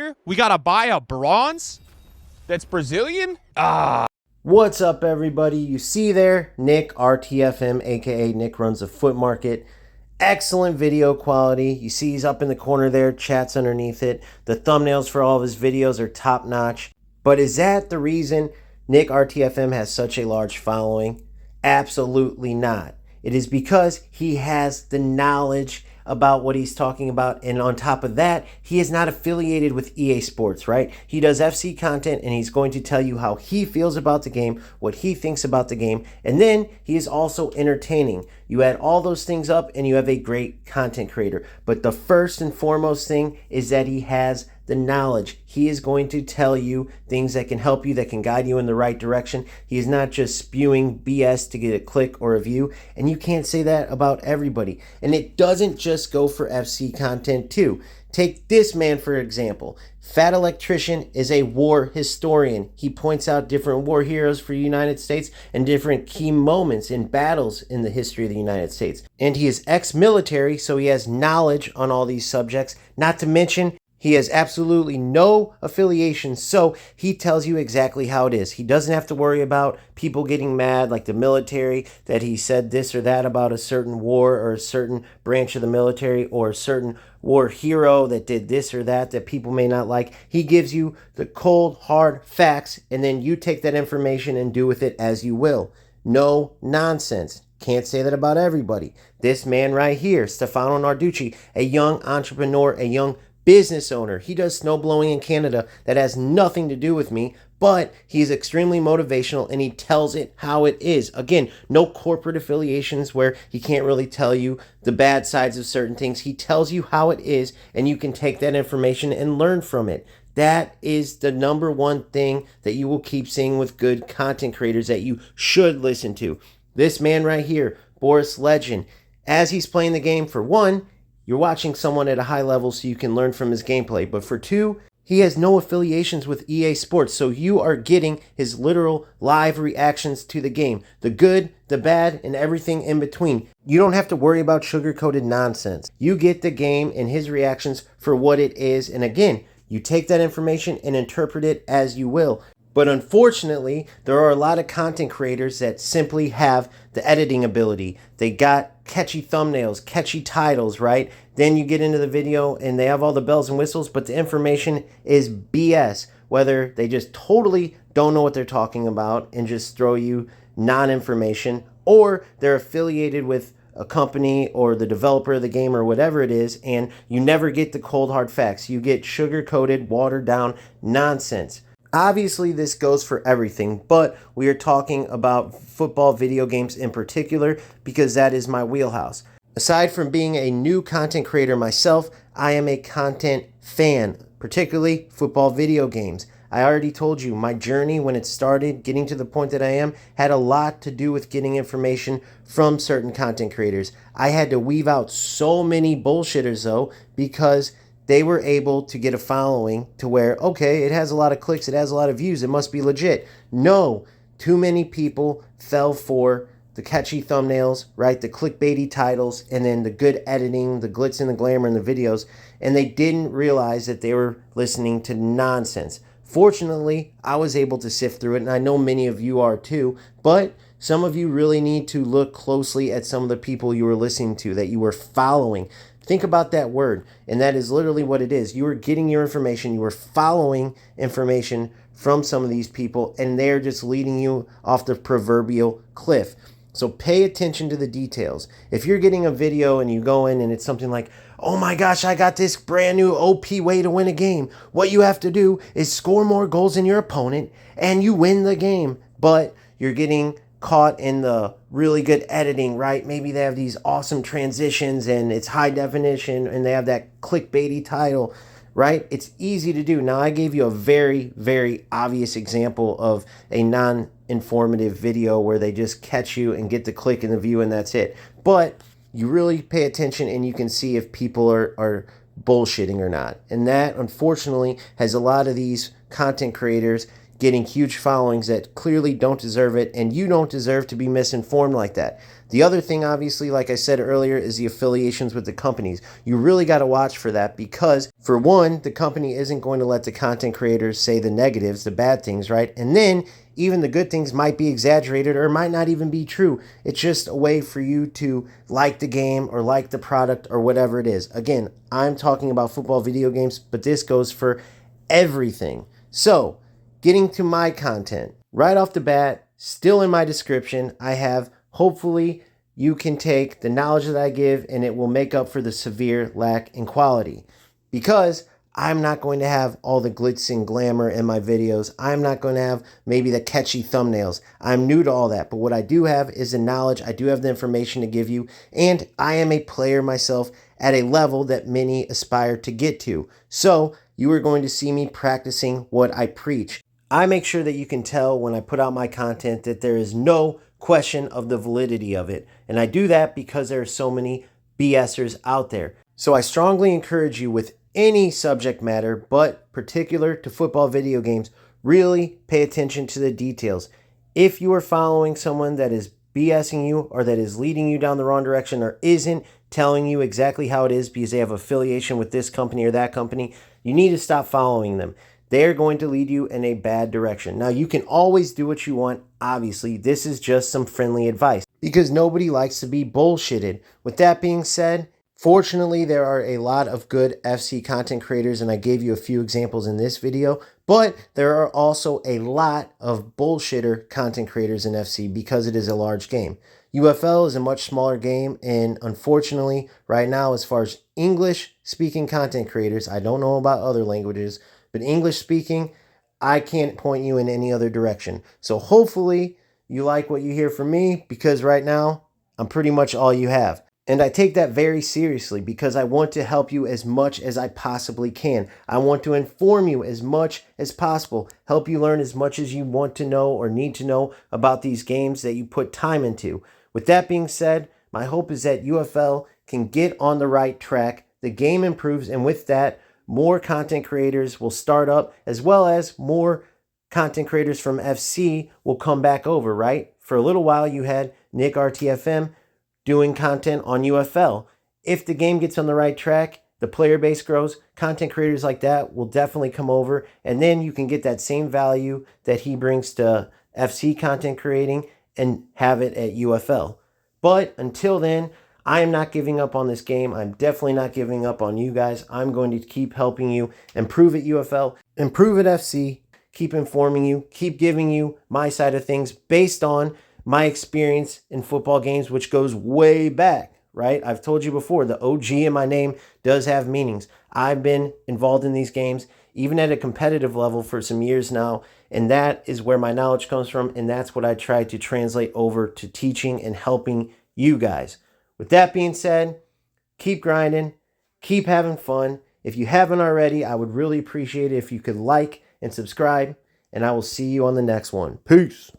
here? We gotta buy a bronze? That's Brazilian? What's up, everybody? You see there, Nick, RTFM, aka Nick Runs the Foot Market. Excellent video quality. You see he's up in the corner there, chat's underneath it. The thumbnails for all of his videos are top notch. But is that the reason Nick RTFM has such a large following? Absolutely not. It is because he has the knowledge about what he's talking about, and on top of that, he is not affiliated with EA Sports, right? He does FC content, and he's going to tell you how he feels about the game, what he thinks about the game, and then he is also entertaining. You add all those things up and you have a great content creator. But the first and foremost thing is that he has the knowledge. He is going to tell you things that can help you, that can guide you in the right direction. He is not just spewing BS to get a click or a view, and you can't say that about everybody. And it doesn't just go for FC content too. Take this man for example. Fat Electrician is a war historian. He points out different war heroes for the United States and different key moments in battles in the history of the United States. And he is ex-military, so he has knowledge on all these subjects. Not to mention, he has absolutely no affiliation, so he tells you exactly how it is. He doesn't have to worry about people getting mad like the military, that he said this or that about a certain war or a certain branch of the military or a certain war hero that did this or that people may not like. He gives you the cold, hard facts, and then you take that information and do with it as you will. No nonsense. Can't say that about everybody. This man right here, Stefano Narducci, a young entrepreneur, a young business owner. He does snowblowing in Canada. That has nothing to do with me, but he's extremely motivational and he tells it how it is. Again, no corporate affiliations where he can't really tell you the bad sides of certain things. He tells you how it is, and you can take that information and learn from it. That is the number one thing that you will keep seeing with good content creators that you should listen to. This man right here, Boris Legend, as he's playing the game, for one, you're watching someone at a high level so you can learn from his gameplay. But for two, he has no affiliations with EA Sports, so you are getting his literal live reactions to the game. The good, the bad, and everything in between. You don't have to worry about sugar-coated nonsense. You get the game and his reactions for what it is. And again, you take that information and interpret it as you will. But unfortunately, there are a lot of content creators that simply have the editing ability. They got catchy thumbnails, catchy titles, right? Then you get into the video and they have all the bells and whistles, but the information is BS. Whether they just totally don't know what they're talking about and just throw you non-information, or they're affiliated with a company or the developer of the game or whatever it is, and you never get the cold hard facts. You get sugar-coated, watered down nonsense. Obviously, this goes for everything, but we are talking about football video games in particular because that is my wheelhouse. Aside from being a new content creator myself, I am a content fan, particularly football video games. I already told you my journey when it started, getting to the point that I am, had a lot to do with getting information from certain content creators. I had to weave out so many bullshitters though, because they were able to get a following to where, okay, it has a lot of clicks, it has a lot of views, it must be legit. No, too many people fell for the catchy thumbnails, right? The clickbaity titles, and then the good editing, the glitz and the glamour in the videos, and they didn't realize that they were listening to nonsense. Fortunately, I was able to sift through it, and I know many of you are too, but some of you really need to look closely at some of the people you were listening to, that you were following. Think about that word, and that is literally what it is. You are getting your information, you are following information from some of these people, and they're just leading you off the proverbial cliff. So pay attention to the details. If you're getting a video and you go in and it's something like, oh my gosh, I got this brand new OP way to win a game. What you have to do is score more goals than your opponent and you win the game. But you're getting caught in the really good editing, right? Maybe they have these awesome transitions and it's high definition and they have that clickbaity title, right? It's easy to do. Now, I gave you a very, very obvious example of a non-informative video where they just catch you and get the click and the view and that's it. But you really pay attention and you can see if people are bullshitting or not. And that, unfortunately, has a lot of these content creators getting huge followings that clearly don't deserve it, and you don't deserve to be misinformed like that. The other thing, obviously, like I said earlier, is the affiliations with the companies. You really got to watch for that because, for one, the company isn't going to let the content creators say the negatives, the bad things, right? And then even the good things might be exaggerated or might not even be true. It's just a way for you to like the game or like the product or whatever it is. Again, I'm talking about football video games, but this goes for everything. So, getting to my content, right off the bat, still in my description, I have, hopefully you can take the knowledge that I give and it will make up for the severe lack in quality. Because I'm not going to have all the glitz and glamour in my videos. I'm not going to have maybe the catchy thumbnails. I'm new to all that. But what I do have is the knowledge. I do have the information to give you. And I am a player myself at a level that many aspire to get to. So you are going to see me practicing what I preach. I make sure that you can tell when I put out my content that there is no question of the validity of it. And I do that because there are so many BSers out there. So I strongly encourage you with any subject matter, but particular to football video games, really pay attention to the details. If you are following someone that is BSing you or that is leading you down the wrong direction or isn't telling you exactly how it is because they have affiliation with this company or that company, you need to stop following them. They're going to lead you in a bad direction. Now, you can always do what you want. Obviously, this is just some friendly advice because nobody likes to be bullshitted. With that being said, fortunately, there are a lot of good FC content creators, and I gave you a few examples in this video, but there are also a lot of bullshitter content creators in FC because it is a large game. UFL is a much smaller game, and unfortunately, right now, as far as English-speaking content creators, I don't know about other languages, but English speaking, I can't point you in any other direction. So hopefully you like what you hear from me because right now I'm pretty much all you have. And I take that very seriously because I want to help you as much as I possibly can. I want to inform you as much as possible, help you learn as much as you want to know or need to know about these games that you put time into. With that being said, my hope is that UFL can get on the right track, the game improves, and with that, more content creators will start up, as well as more content creators from FC will come back over, right? For a little while, you had Nick RTFM doing content on UFL. If the game gets on the right track, the player base grows, content creators like that will definitely come over, and then you can get that same value that he brings to FC content creating and have it at UFL. But until then, I am not giving up on this game. I'm definitely not giving up on you guys. I'm going to keep helping you improve at UFL, improve at FC, keep informing you, keep giving you my side of things based on my experience in football games, which goes way back, right? I've told you before, the OG in my name does have meanings. I've been involved in these games, even at a competitive level for some years now, and that is where my knowledge comes from, and that's what I try to translate over to teaching and helping you guys. With that being said, keep grinding, keep having fun. If you haven't already, I would really appreciate it if you could like and subscribe, and I will see you on the next one. Peace.